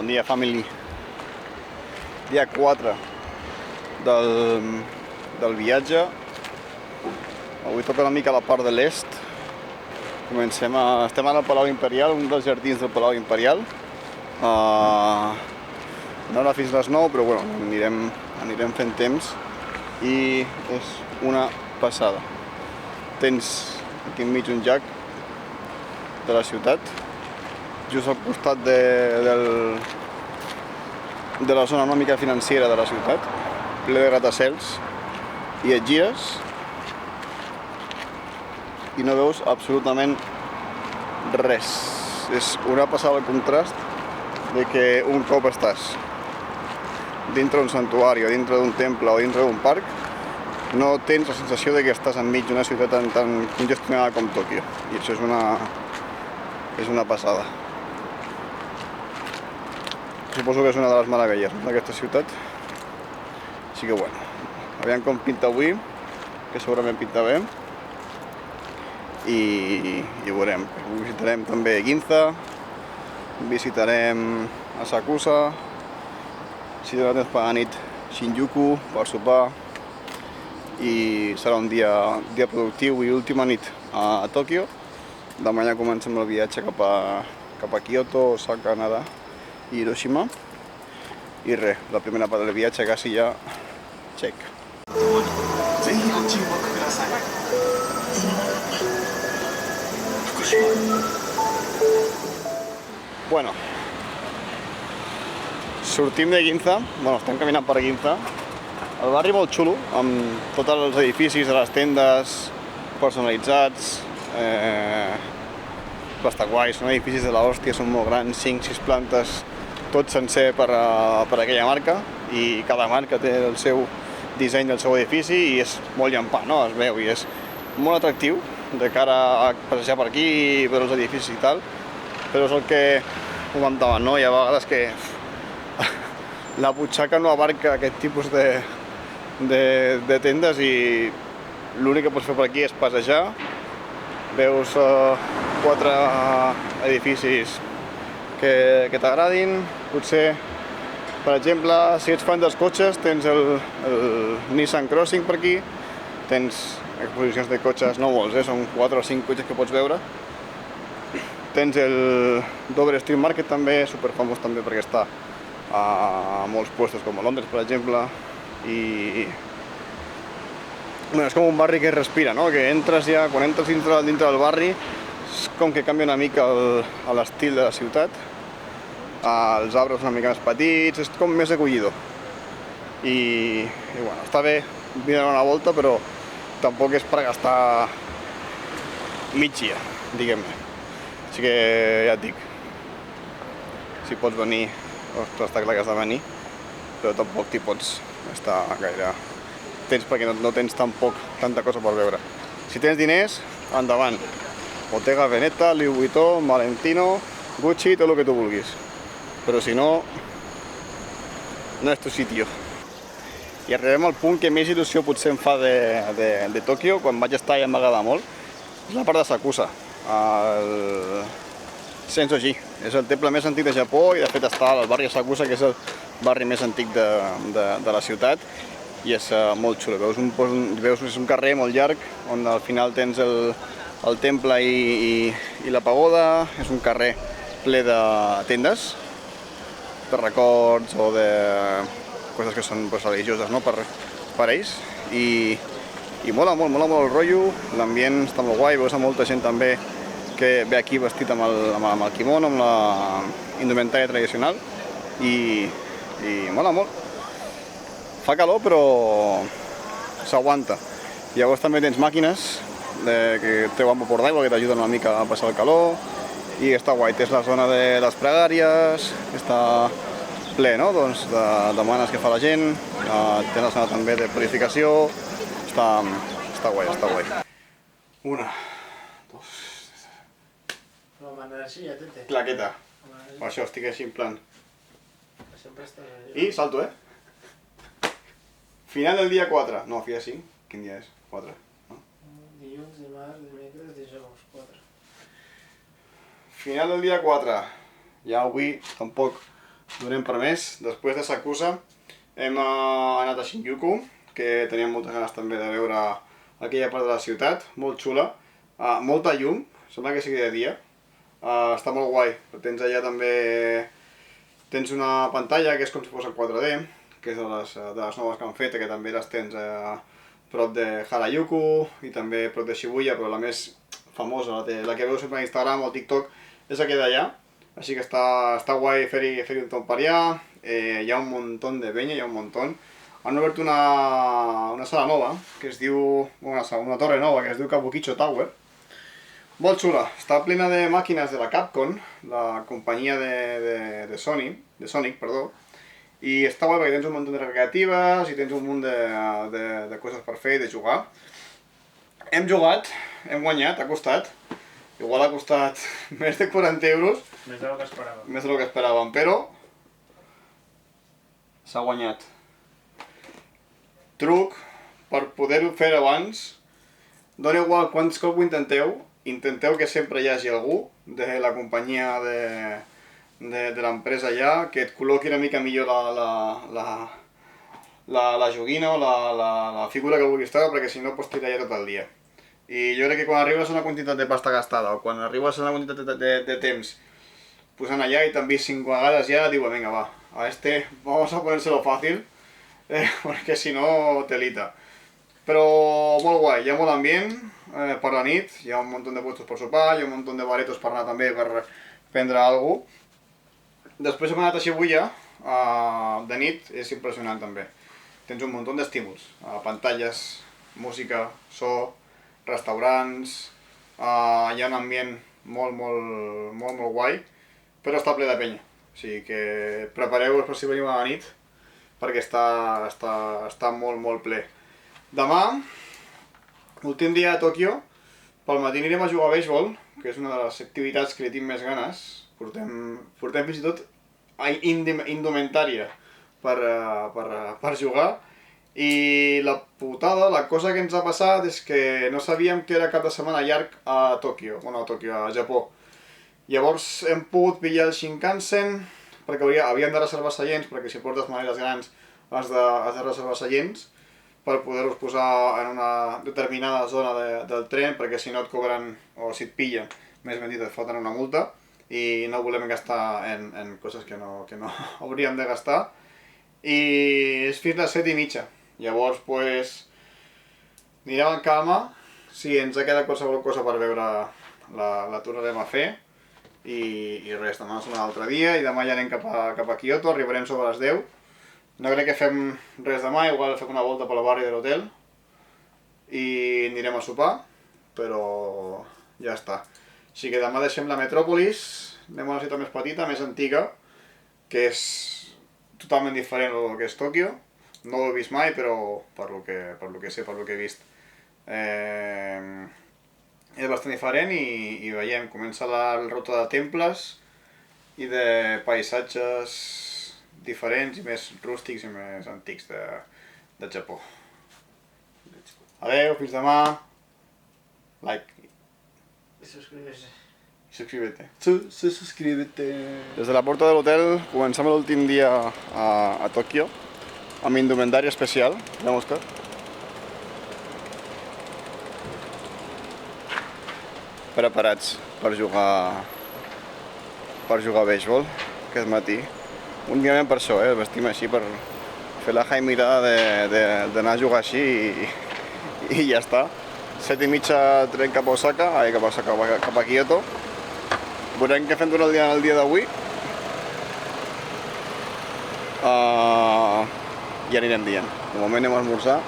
Bon dia, family. Dia 4 del viatge. Avui toca una mica la part de l'est. Estem ara al Palau Imperial, un dels jardins del Palau Imperial. No era fins les 9, però bueno, anirem fent temps i és una passada. Tens aquí enmig un llac de la ciutat, just al costat de la zona una mica financera de la ciutat, ple de gratacels, i et gires i no veus absolutament res. És una passada el contrast de que un cop estàs dintre d'un santuari o dintre d'un temple o dintre d'un parc, no tens la sensació de que estàs enmig d'una ciutat tan congestionada com Tòquio, i això és una passada. Suposo que és una de les meravelles d'aquesta ciutat. Així que bueno, aviam com pinta avui, que segurament pinta bé. I veurem. Visitarem també Ginza, visitarem Asakusa, si tindrà temps per la nit Shinjuku per sopar, i serà un dia productiu i última nit a Tòquio. Demà comencem el viatge cap a Kyoto, Osaka, Nara i Hiroshima. I res, la primera part del viatge quasi ja check. Bueno, sortim de Ginza, estem caminant per Ginza. El barri molt xulo, amb tots els edificis de les tendes personalitzats. Està guai, són edificis de l'hòstia, són molt grans, 5-6 plantes, tot sencer per aquella marca, i cada marca té el seu disseny del seu edifici i és molt llampant, no? Es veu i és molt atractiu de cara a passejar per aquí i veure els edificis i tal, però és el que comentàvem, no? Hi ha vegades que la butxaca no abarca aquest tipus de tendes i l'únic que pots fer per aquí és passejar. Veus 4 edificis que t'agradin. Potser, per exemple, si ets fan dels cotxes, tens el Nissan Crossing per aquí. Tens exposicions de cotxes, no molts, són 4 o 5 cotxes que pots veure. Tens el Dover Street Market també, superfamós també perquè està a molts puestos com a Londres, per exemple. I és com un barri que es respira, no? Que entres ja, quan entres dintre del barri, és com que canvia una mica l'estil de la ciutat. Els arbres una mica més petits, és com més acollidor. I bueno, està bé vindre una volta, però tampoc és per gastar mig dia, diguem-ne. Així que ja et dic, si pots venir, ostres, està clar que has de venir, però tampoc t'hi pots estar gaire temps perquè no tens tanta cosa per veure. Si tens diners, endavant. Bottega Veneta, Louis Vuitton, Valentino, Gucci, tot el que tu vulguis. Però si no, no és tu sitio. I arribem al punt que més il·lusió potser em fa de Tòquio, quan vaig estar i em va agradar molt, és la part de Asakusa, el Sensoji. És el temple més antic de Japó i de fet està al barri Asakusa, que és el barri més antic de la ciutat, i és molt xulo. Veus un carrer molt llarg on al final tens el temple i la pagoda. És un carrer ple de tendes, de records o de coses que són religioses, no? Per ells. I mola molt el rotllo, l'ambient està molt guai, veus molta gent també que ve aquí vestit amb el kimono, amb la indumentària tradicional, i mola molt. Fa calor, però s'aguanta. Llavors també tens màquines que treuen vapor d'aigua, que t'ajuden una mica a passar el calor, i està guai. Tens la zona de les pregàries, està ple, no? Doncs de manes que fa la gent. Tens la zona també de purificació. Està guai, està guai. Una, dos... Claqueta. Per això estic així en plan. I salto, Final del dia 4. No, dia 5. Quin dia és? 4. No? Dilluns, dimarts, dimecres, dijous, 4. Final del dia 4. Ja avui tampoc donem per més. Després de Sakusa hem anat a Shinjuku, que teníem moltes ganes també de veure aquella part de la ciutat, molt xula. Molta llum, sembla que sigui de dia. Està molt guai, tens allà també... Tens una pantalla que és com si fos en 4D, que és de les noves que han fet, que també les tens prop de Harajuku i també prop de Shibuya, però la més famosa, la que veus sempre a Instagram o al TikTok, és aquella d'allà. Així que està guai fer-hi un tomb per allà. Hi ha un muntó de penya, hi ha un muntó. Han obert una sala nova, que es diu... una torre nova, que es diu Kabukicho Tower. Molt xula, està plena de màquines de la Capcom, la companyia de Sonic, perdó. I està guai perquè tens un munt de recreatives i tens un munt de coses per fer i de jugar. Hem jugat, hem guanyat, ha costat. Igual ha costat més de 40 euros. Més del que esperàvem. Més del que esperàvem, però s'ha guanyat. Truc, per poder-ho fer abans, dona igual quants cops ho intenteu que sempre hi hagi algú de la companyia de l'empresa allà que et col·loqui una mica millor la joguina o la figura que vulguis treure, perquè si no pots tirar allà tot el dia. I jo crec que quan arribes a una quantitat de pasta gastada o quan arribes a una quantitat de temps posant allà i t'han vist 5 vegades ja, diuen, venga va, vamos a ponérselo fácil, perquè si no telita. Però molt guai, hi ha molt ambient per la nit, hi ha un munt de puestos per sopar, hi ha un munt de baretos per anar també per prendre alguna cosa. Després hem anat a Shibuya, de nit, és impressionant també. Tens un munt d'estímuls, pantalles, música, so, restaurants, hi ha un ambient molt guai, però està ple de penya. O sigui que prepareu-vos per si veniu a la nit, perquè està molt ple. Demà, últim dia a Tòquio, pel matí anirem a jugar a béisbol, que és una de les activitats que li tinc més ganes. Portem fins i tot indumentària per jugar. I la putada, la cosa que ens ha passat és que no sabíem que era cap de setmana llarg a Tòquio, a Japó. Llavors hem pogut pillar el Shinkansen, perquè havíem de reservar seients, perquè si portes maletes grans has de reservar seients, per poder-los posar en una determinada zona del tren, perquè si no et cobren, o si et pillen, més ben dit, et foten una multa, i no volem gastar en coses que no hauríem de gastar. I és fins a les 7:30. Llavors, anirem amb calma, si ens ha quedat qualsevol cosa per veure la tornarem a fer. I res, demà és un altre dia, i demà ja anem cap a Kyoto, arribarem sobre les 10. No crec que fem res demà, igual fem una volta pel barri de l'hotel i anirem a sopar, però ja està. Així que demà deixem la metròpolis, anem a una ciutat més petita, més antiga, que és totalment diferent del que és Tòquio. No ho he vist mai, però per lo que sé, per lo que he vist, és bastant diferent i veiem, comença la ruta de temples i de paisatges diferents i més rústics i més antics de Japó. Adeu, fins demà. Like. I suscribirse. Suscríbete. Suscríbete. Des de la porta de l'hotel comencem l'últim dia a Tòquio amb indumentària especial. Anem, Òscar. Preparats per jugar a béisbol aquest matí. Únicament per això, vestim així per fer la jaimirada d'anar a jugar així i ja està. 7:30 tren cap a Osaka, cap a Kyoto. Veurem què fem durant el dia d'avui. I anirem dient. De moment anem a esmorzar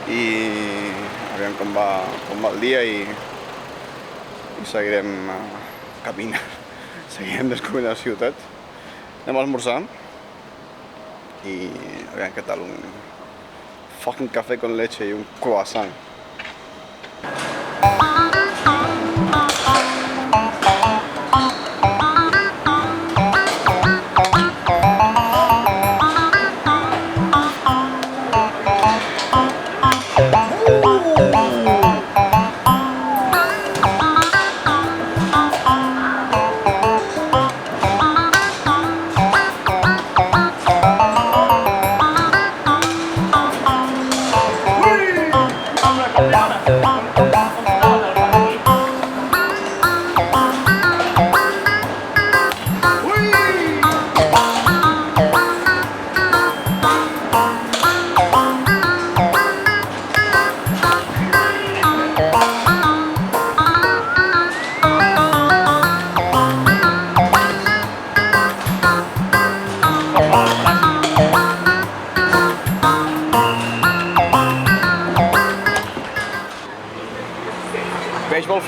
i aviam com va el dia i seguirem caminant. Seguirem descobrint la ciutat. Anem a esmorzar i aviam què tal un fucking café con leche i un croissant.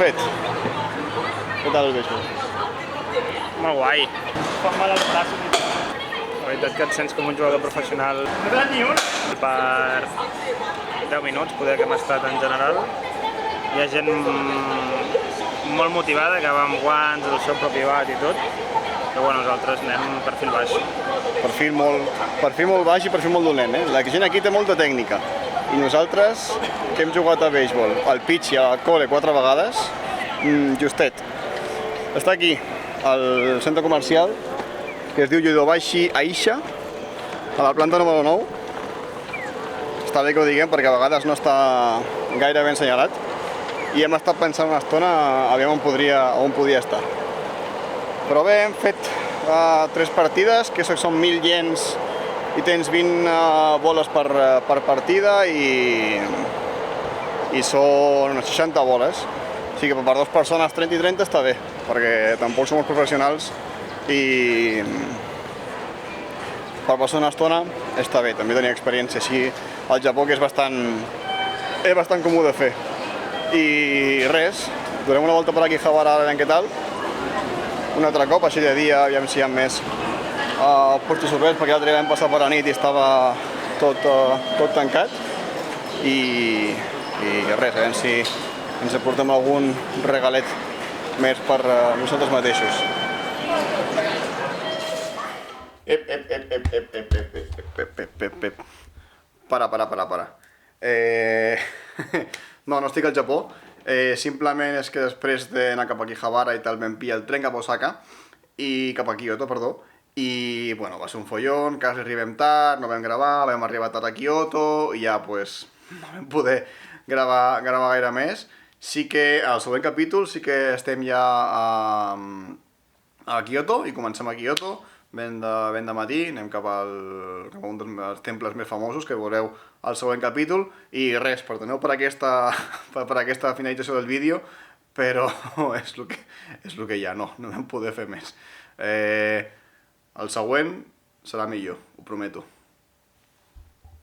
fet. Què tal el béisbol? Molt guai. Fan mal els braços i tot. La veritat que et sents com un jugador professional. No t'ha dat ni un? Per 10 minuts, poder que hem estat en general. Hi ha gent molt motivada, que va amb guants, el seu propi bat i tot. Però bueno, nosaltres anem perfil baix. Perfil molt baix i perfil molt dolent, eh? La gent aquí té molta tècnica. I nosaltres, que hem jugat a béisbol, al pitch i al cole 4 vegades, justet. Està aquí, al centre comercial, que es diu Yodobashi Aisha, a la planta número 9. Està bé que ho diguem perquè a vegades no està gaire ben assenyalat. I hem estat pensant una estona aviam on podia estar. Però bé, hem fet 3 partides, que són 1.000 iens i tens 20 boles per partida i són 60 boles. O sigui que per 2 persones 30 i 30 està bé, perquè tampoc som els professionals i per passar una estona està bé. També tenia experiència així al Japó, que és bastant comú de fer. I res, donem una volta per aquí a Havara, a veure què tal. Un altre cop, així de dia, aviam si hi ha més puestos oberts, perquè l'altre dia vam passar per la nit i estava tot tancat. I res, aviam si ens aportem algun regalet més per nosaltres mateixos. Para. No estic al Japó. Simplement és que després d'anar cap aquí a Havara i tal vam pillar el tren cap a Osaka i cap a Kyoto, perdó. I bueno, va ser un follon, quasi arribem tard, no vam gravar, vam arribar tard a Kyoto i ja pues no vam poder gravar gaire més. Sí que al següent capítol sí que estem ja a Kyoto i comencem a Kyoto. Ben de matí, anem cap a un dels temples més famosos que veureu al següent capítol. I res, perdoneu per aquesta finalització del vídeo, però és el que hi ha, no vam poder fer més. El següent serà millor, ho prometo.